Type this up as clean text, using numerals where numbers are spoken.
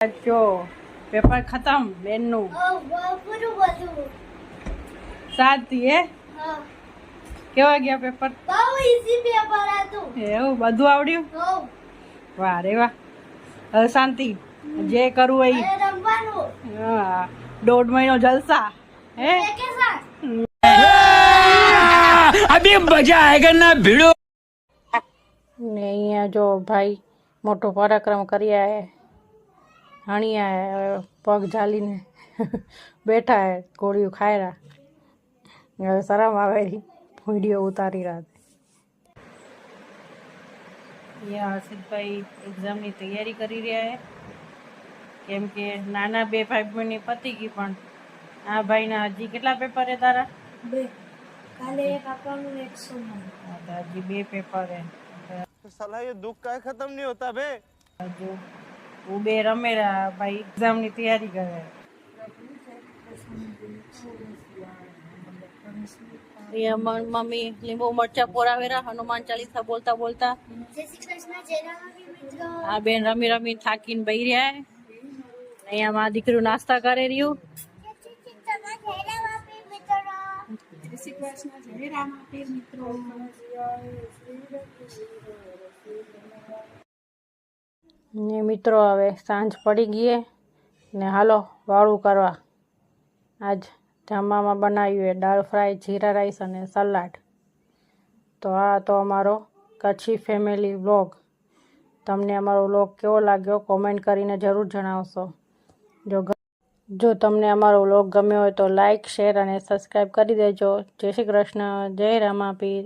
જો પેપર ખતમ બેનનું શાંતિ હે કેવા ગયા પેપર? બહુ ઈઝી પેપર હતું. એવું બધું આવડ્યું? વાહ રે વાહ. હવે શાંતિ, જે કરવું હોય રમવાનું. હા, 1.5 મહિનો જલસા હે. અભી મજા આયેગા ના ભીડો. ને અહીંયા જો ભાઈ મોટો પરાક્રમ કરી આયા, હણી આયા, પગ ઝાલીને બેઠા હે, ગોળીઓ ખાઈ રહ્યા. હવે શરમ આવે, વિડીયો ઉતારી રહ્યા. અહીંયા હર્ષિતભાઈ એક્ઝામની તૈયારી કરી રહ્યા છે, કેમ કે નાના 2 ભાઈ બહેનની પતી ગઈ, પણ આ ભાઈના હજી કેટલા પેપર છે તારા? 2. કાલે એક આપવાનું, એક સોમવારે. હજી 2 પેપર હે. साला ये दुख का खत्म नहीं होता बे. जो वो 2 रमे रहा भाई, एग्जाम ની तैयारी કરે. ये मम्मी લીંબુ મરચા પોરાવેરા હનુમાન ચાલીસા બોલતા બોલતા. જય શ્રી કૃષ્ણ. જય રામાપીર મિત્રો. આ બેન રમી રમી થાકીને બેહી રહ્યા હે. અહીંયા માં દીકરું નાસ્તા કરે રહ્યું. જય શ્રી કૃષ્ણ. જય રામાપીર મિત્રો. ને મિત્રો હવે સાંજ પડી ગઈ ને હાલો વાળું કરવા. આજ જમવામાં બનાવ્યું એ દાળ ફ્રાય, જીરા રાઈસ અને સલાડ. તો આ તો અમારો કચ્છી ફેમિલી વ્લોગ. તમને અમારો વ્લોગ કેવો લાગ્યો કોમેન્ટ કરીને જરૂર જણાવશો. જો તમને અમારો વ્લોગ ગમ્યો હોય તો લાઈક, શેર અને સબસ્ક્રાઈબ કરી દેજો. જય શ્રી કૃષ્ણ. જય રામાપીર.